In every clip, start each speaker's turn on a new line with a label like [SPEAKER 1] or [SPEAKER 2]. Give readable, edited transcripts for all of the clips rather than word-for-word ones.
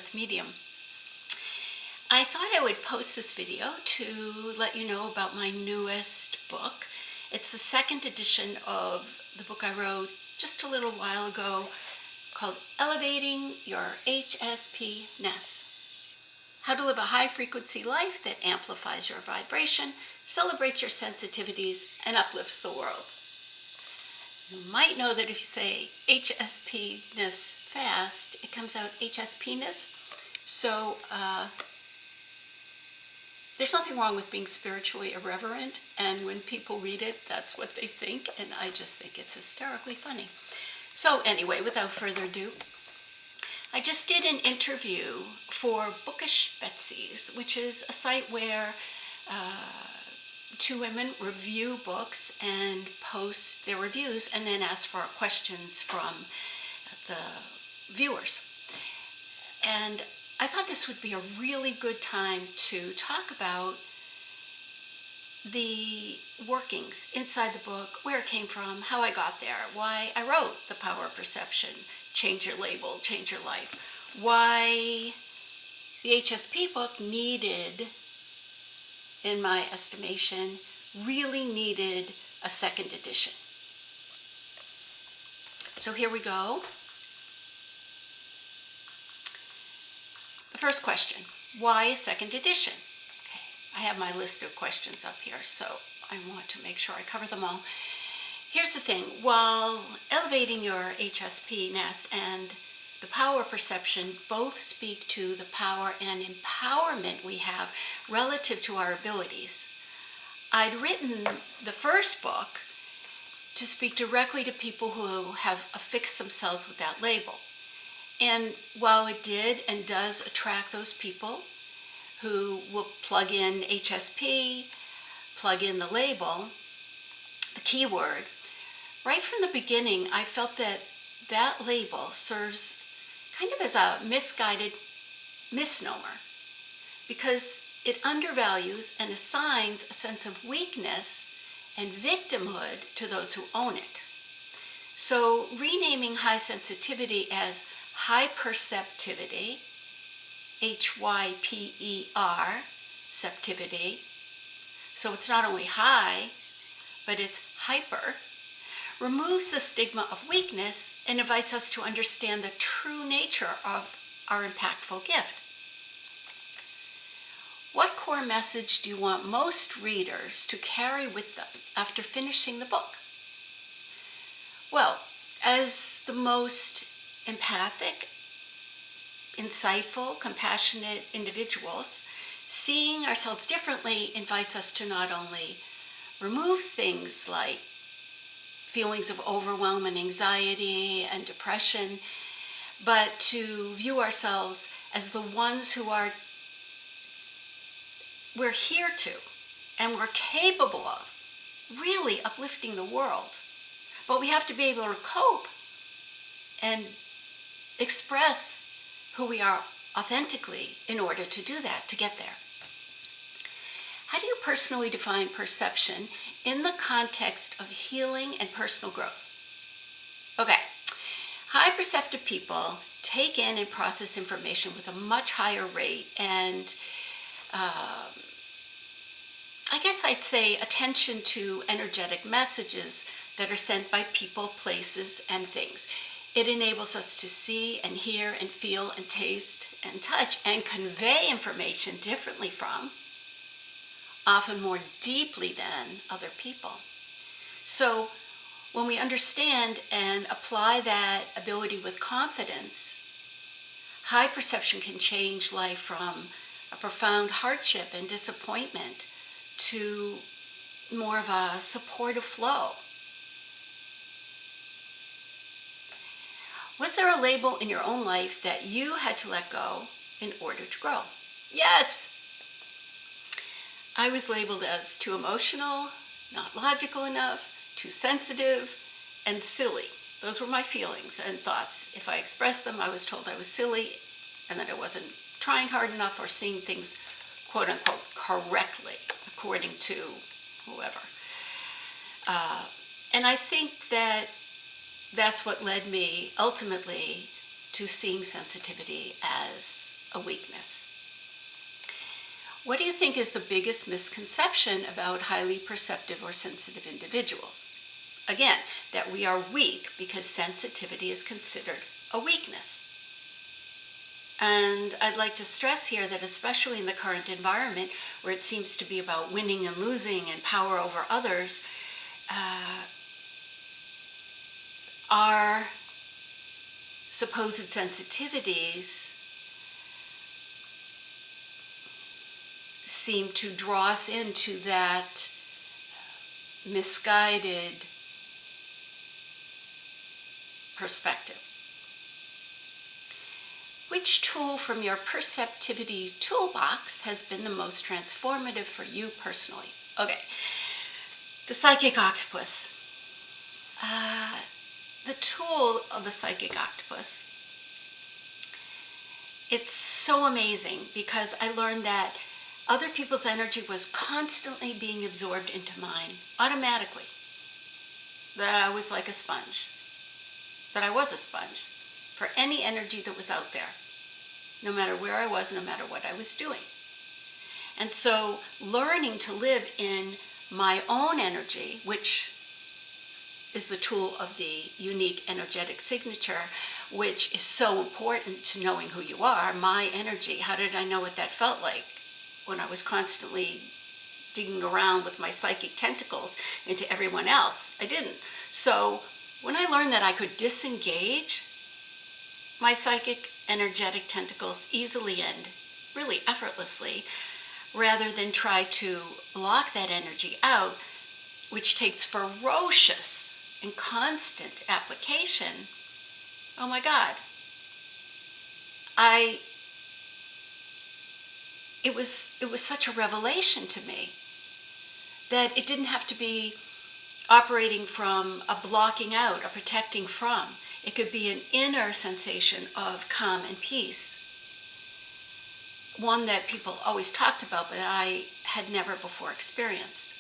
[SPEAKER 1] earth medium. I thought I would post this video to let you know about my newest book. It's the second edition of the book I wrote just a little while ago called Elevating Your HSP-ness. How to live a high-frequency life that amplifies your vibration, celebrates your sensitivities, and uplifts the world. You might know that if you say HSP-ness fast, it comes out HSP-ness. So there's nothing wrong with being spiritually irreverent, and when people read it, that's what they think, and I just think it's hysterically funny. So anyway, without further ado, I just did an interview for Bookish Betsy's, which is a site where two women review books and post their reviews and then ask for questions from the viewers. And I thought this would be a really good time to talk about the workings inside the book, where it came from, how I got there, why I wrote The Power of Perception, Change Your Label, Change Your Life, why the HSP book needed, in my estimation, really needed a second edition. So here we go. The first question, why a second edition? Okay, I have my list of questions up here, so I want to make sure I cover them all. Here's the thing, while Elevating Your HSP-ness and The Power of Perception both speak to the power and empowerment we have relative to our abilities, I'd written the first book to speak directly to people who have affixed themselves with that label. And while it did and does attract those people who will plug in HSP, plug in the label, the keyword, right from the beginning, I felt that that label serves kind of as a misguided misnomer because it undervalues and assigns a sense of weakness and victimhood to those who own it. So renaming high sensitivity as hyperceptivity, H-Y-P-E-R, ceptivity, so it's not only high, but it's hyper, removes the stigma of weakness and invites us to understand the true nature of our impactful gift. What core message do you want most readers to carry with them after finishing the book? Well, as the most empathic, insightful, compassionate individuals, seeing ourselves differently invites us to not only remove things like feelings of overwhelm and anxiety and depression, but to view ourselves as the ones who we're here to and we're capable of really uplifting the world. But we have to be able to cope and express who we are authentically in order to do that, to get there. How do you personally define perception in the context of healing and personal growth? Okay, high perceptive people take in and process information with a much higher rate and I guess I'd say attention to energetic messages that are sent by people, places, and things. It enables us to see and hear and feel and taste and touch and convey information differently from, often more deeply than, other people. So when we understand and apply that ability with confidence, high perception can change life from a profound hardship and disappointment to more of a supportive flow. Was there a label in your own life that you had to let go in order to grow? Yes! I was labeled as too emotional, not logical enough, too sensitive, and silly. Those were my feelings and thoughts. If I expressed them, I was told I was silly and that I wasn't trying hard enough or seeing things, quote unquote, correctly, according to whoever. And I think that that's what led me ultimately to seeing sensitivity as a weakness. What do you think is the biggest misconception about highly perceptive or sensitive individuals? Again, that we are weak because sensitivity is considered a weakness. And I'd like to stress here that especially in the current environment where it seems to be about winning and losing and power over others, our supposed sensitivities seem to draw us into that misguided perspective. Which tool from your perceptivity toolbox has been the most transformative for you personally? Okay, the psychic octopus. The tool of the psychic octopus, it's so amazing because I learned that other people's energy was constantly being absorbed into mine automatically. That I was like a sponge. That I was a sponge for any energy that was out there, no matter where I was, no matter what I was doing. And so learning to live in my own energy, which is the tool of the unique energetic signature, which is so important to knowing who you are, my energy. How did I know what that felt like when I was constantly digging around with my psychic tentacles into everyone else? I didn't. So when I learned that I could disengage my psychic energetic tentacles easily and really effortlessly, rather than try to block that energy out, which takes ferocious and constant application, oh my God, it was such a revelation to me that it didn't have to be operating from a blocking out, a protecting from. It could be an inner sensation of calm and peace, one that people always talked about, but I had never before experienced.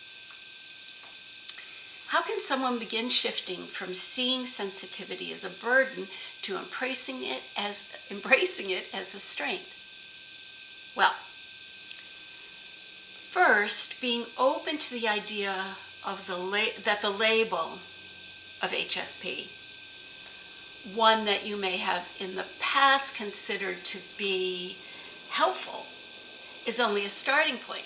[SPEAKER 1] How can someone begin shifting from seeing sensitivity as a burden to embracing it as a strength? Well, first, being open to the idea of that the label of HSP, one that you may have in the past considered to be helpful, is only a starting point.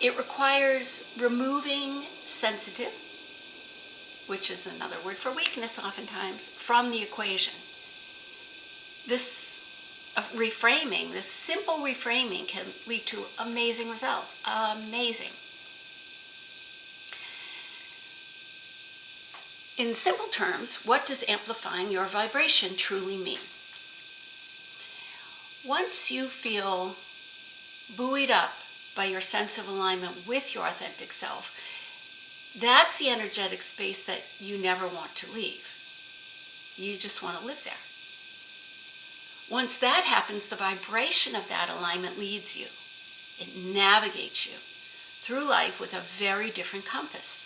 [SPEAKER 1] It requires removing sensitive, which is another word for weakness oftentimes, from the equation. This reframing, this simple reframing, can lead to amazing results. Amazing. In simple terms, what does amplifying your vibration truly mean? Once you feel buoyed up by your sense of alignment with your authentic self, that's the energetic space that you never want to leave. You just want to live there. Once that happens, the vibration of that alignment leads you. It navigates you through life with a very different compass.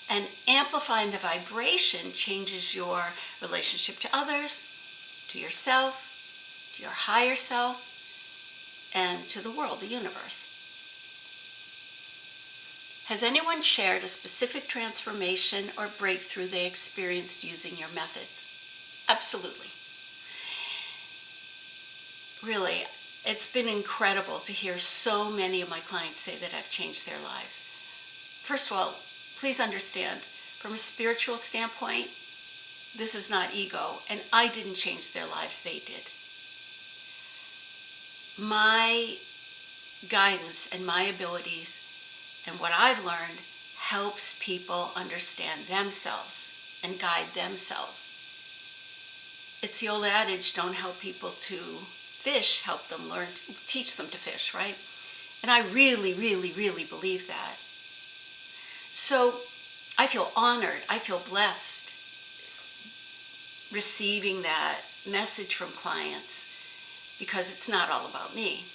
[SPEAKER 1] And amplifying the vibration changes your relationship to others, to yourself, to your higher self, and to the world, the universe. Has anyone shared a specific transformation or breakthrough they experienced using your methods? Absolutely. Really, it's been incredible to hear so many of my clients say that I've changed their lives. First of all, please understand, from a spiritual standpoint, this is not ego, and I didn't change their lives, they did. My guidance and my abilities and what I've learned helps people understand themselves and guide themselves. It's the old adage, don't help people to fish, help them learn, teach them to fish, right? And I really, really, really believe that. So I feel honored, I feel blessed receiving that message from clients because it's not all about me.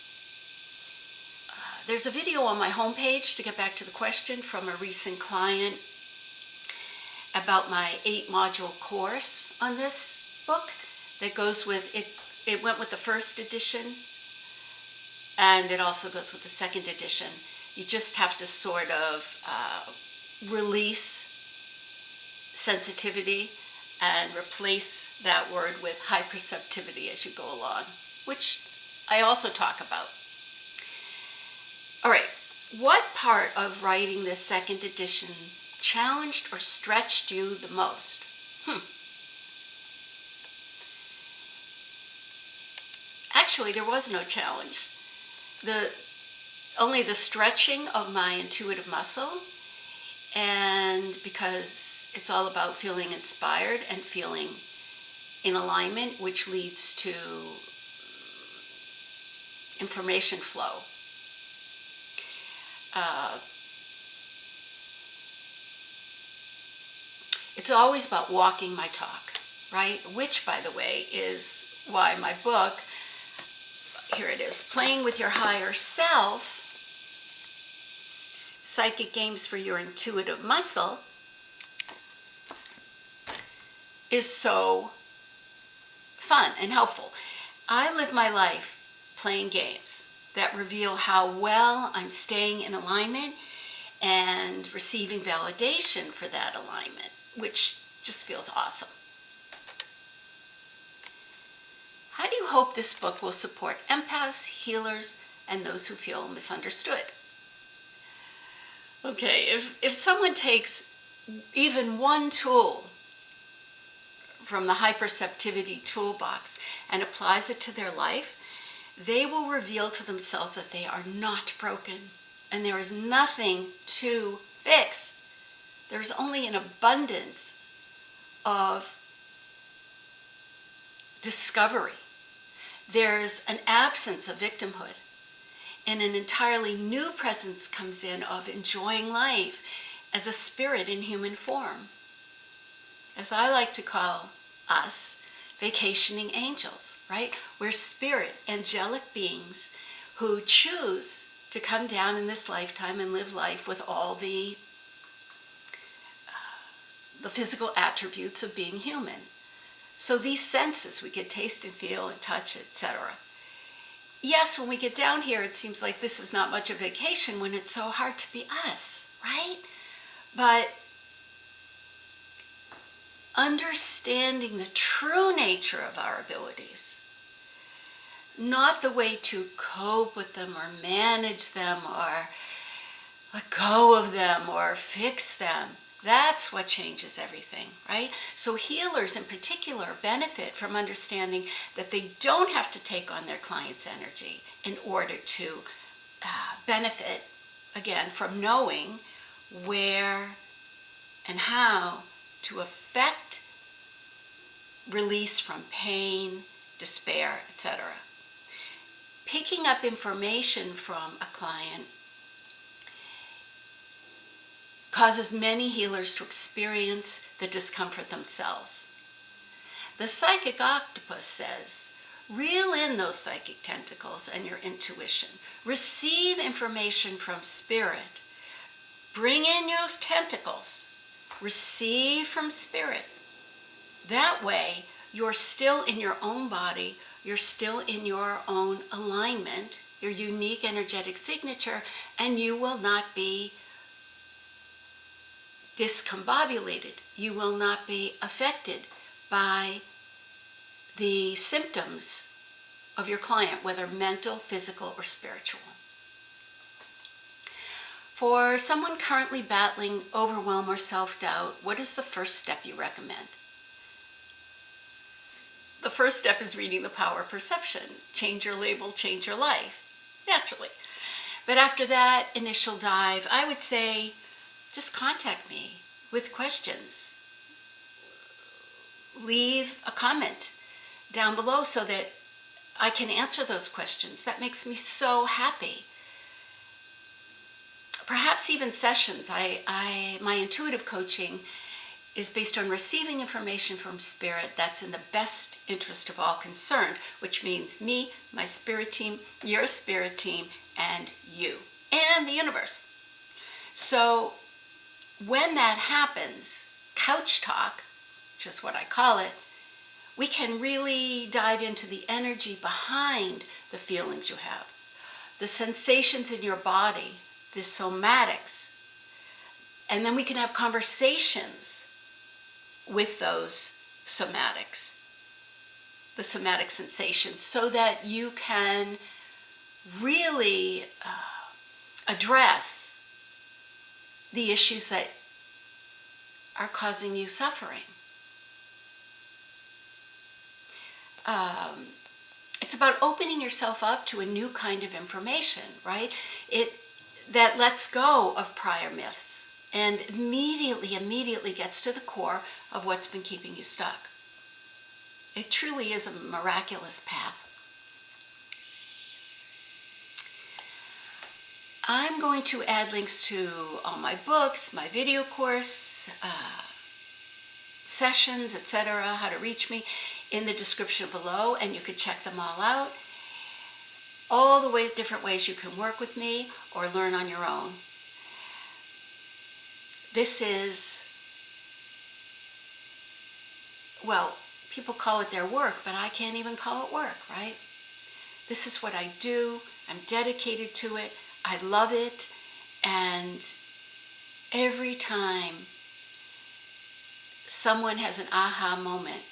[SPEAKER 1] There's a video on my homepage, to get back to the question, from a recent client about my 8-module course on this book that goes with it. It went with the first edition and it also goes with the second edition. You just have to sort of release sensitivity and replace that word with hyperceptivity as you go along, which I also talk about. All right, what part of writing this second edition challenged or stretched you the most? Actually, there was no challenge. Only the stretching of my intuitive muscle, and because it's all about feeling inspired and feeling in alignment, which leads to information flow. It's always about walking my talk, right? Which, by the way, is why my book, here it is, Playing with Your Higher Self, Psychic Games for Your Intuitive Muscle, is so fun and helpful. I live my life playing games that reveal how well I'm staying in alignment and receiving validation for that alignment, which just feels awesome. How do you hope this book will support empaths, healers, and those who feel misunderstood? Okay, if someone takes even one tool from the hyperceptivity toolbox and applies it to their life, they will reveal to themselves that they are not broken and there is nothing to fix. There's only an abundance of discovery. There's an absence of victimhood, and an entirely new presence comes in of enjoying life as a spirit in human form. As I like to call us, vacationing angels, right? We're spirit, angelic beings who choose to come down in this lifetime and live life with all the physical attributes of being human. So these senses, we get taste and feel and touch, etc. Yes, when we get down here, it seems like this is not much of a vacation when it's so hard to be us, right? But understanding the true nature of our abilities, not the way to cope with them or manage them or let go of them or fix them, that's what changes everything, right? So healers in particular benefit from understanding that they don't have to take on their client's energy in order to benefit, again, from knowing where and how to affect release from pain, despair, etc. Picking up information from a client causes many healers to experience the discomfort themselves. The psychic octopus says, reel in those psychic tentacles and your intuition. Receive information from spirit. Bring in those tentacles. Receive from spirit. That way, you're still in your own body, you're still in your own alignment, your unique energetic signature, and you will not be discombobulated. You will not be affected by the symptoms of your client, whether mental, physical, or spiritual. For someone currently battling overwhelm or self-doubt, what is the first step you recommend? The first step is reading The Power of Perception. Change your label, change your life, naturally. But after that initial dive, I would say just contact me with questions. Leave a comment down below so that I can answer those questions. That makes me so happy. Perhaps even sessions. My intuitive coaching is based on receiving information from spirit that's in the best interest of all concerned, which means me, my spirit team, your spirit team, and you, and the universe. So when that happens, couch talk, which is what I call it, we can really dive into the energy behind the feelings you have, the sensations in your body, the somatics, and then we can have conversations with those somatics, the somatic sensations, so that you can really address the issues that are causing you suffering. It's about opening yourself up to a new kind of information, right? That lets go of prior myths and immediately gets to the core of what's been keeping you stuck. It truly is a miraculous path. I'm going to add links to all my books, my video course, sessions, etc., how to reach me in the description below, and you can check them all out. All the different ways you can work with me or learn on your own. This is, well, people call it their work, but I can't even call it work, right? This is what I do. I'm dedicated to it. I love it. And every time someone has an aha moment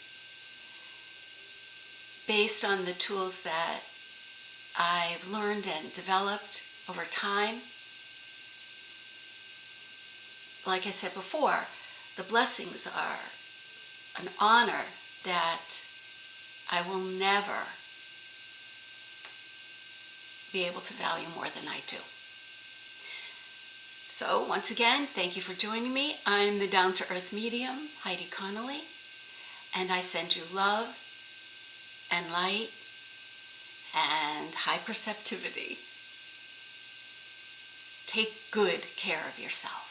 [SPEAKER 1] based on the tools that I've learned and developed over time, like I said before, the blessings are an honor that I will never be able to value more than I do. So once again, thank you for joining me. I'm the down-to-earth medium, Heidi Connolly, and I send you love and light and hyperceptivity. Take good care of yourself.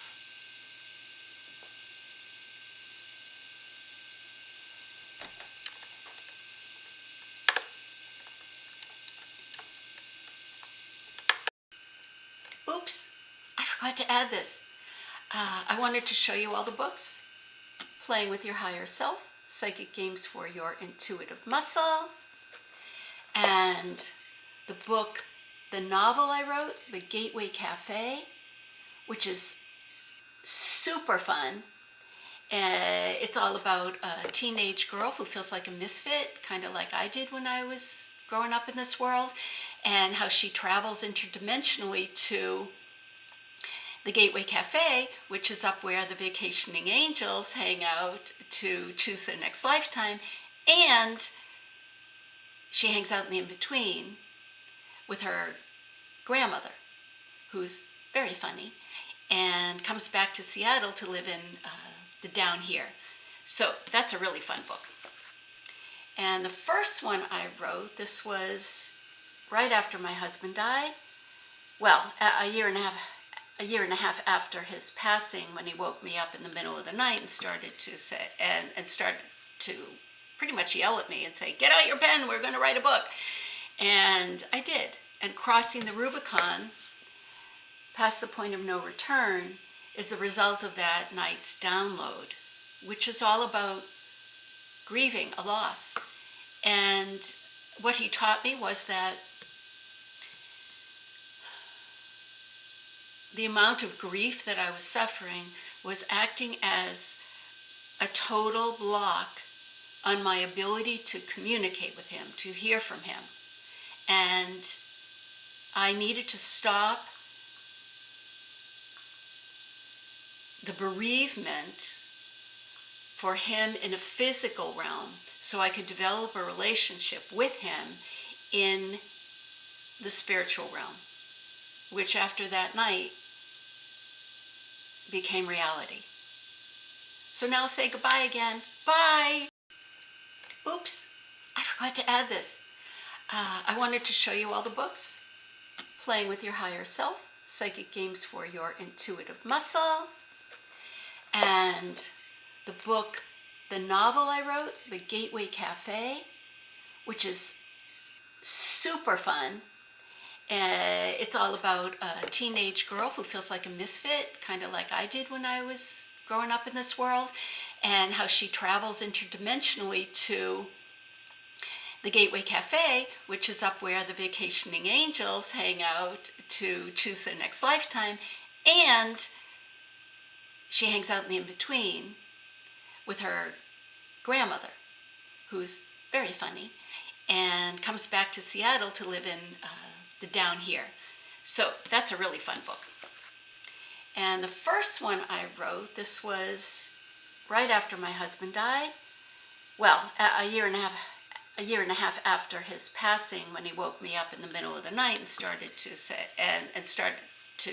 [SPEAKER 1] Oops, I forgot to add this. I wanted to show you all the books. Playing with Your Higher Self, Psychic Games for Your Intuitive Muscle, and the book, the novel I wrote, The Gateway Cafe, which is super fun. It's all about a teenage girl who feels like a misfit, kind of like I did when I was growing up in this world, and how she travels interdimensionally to the Gateway Cafe, which is up where the vacationing angels hang out to choose their next lifetime, and she hangs out in the in-between with her grandmother, who's very funny, and comes back to Seattle to live in the down here. So that's a really fun book. And the first one I wrote, this was right after my husband died. Well, a year and a half after his passing, when he woke me up in the middle of the night and started to say, and started to pretty much yell at me and say, "Get out your pen, we're going to write a book." And I did. And crossing the Rubicon, past the point of no return, is the result of that night's download, which is all about grieving a loss. And what he taught me was that the amount of grief that I was suffering was acting as a total block on my ability to communicate with him, to hear from him. And I needed to stop the bereavement for him in a physical realm so I could develop a relationship with him in the spiritual realm, which after that night became reality. So now say goodbye again. Bye! Oops, I forgot to add this. I wanted to show you all the books. Playing with Your Higher Self, Psychic Games for Your Intuitive Muscle, and the book, the novel I wrote, The Gateway Cafe, which is super fun. It's all about a teenage girl who feels like a misfit, kind of like I did when I was growing up in this world, and how she travels interdimensionally to the Gateway Cafe, which is up where the vacationing angels hang out to choose their next lifetime, and she hangs out in the in-between with her grandmother, who's very funny, and comes back to Seattle to live in the down here. So that's a really fun book. And the first one I wrote, this was right after my husband died. Well, a year and a half after his passing, when he woke me up in the middle of the night and started to say, and started to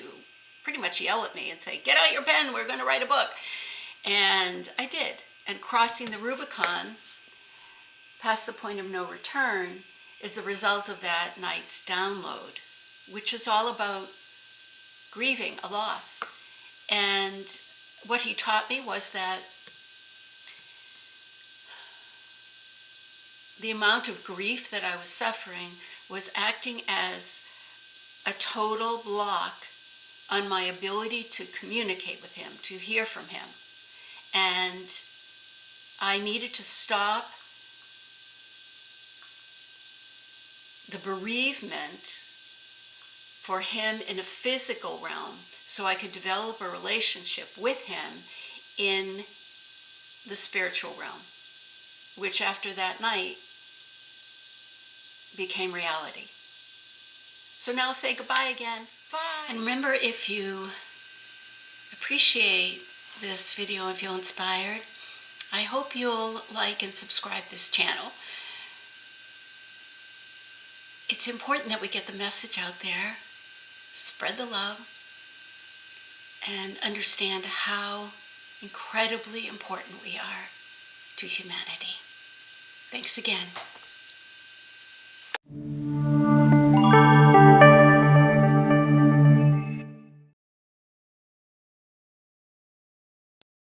[SPEAKER 1] pretty much yell at me and say, "Get out your pen, we're going to write a book." And I did. And crossing the Rubicon, past the point of no return, is the result of that night's download, which is all about grieving a loss. And what he taught me was that the amount of grief that I was suffering was acting as a total block on my ability to communicate with him, to hear from him. And I needed to stop the bereavement for him in a physical realm so I could develop a relationship with him in the spiritual realm, which after that night became reality. So now say goodbye again. Bye. And remember, if you appreciate this video and feel inspired, I hope you'll like and subscribe this channel. It's important that we get the message out there, spread the love, and understand how incredibly important we are to humanity. Thanks again.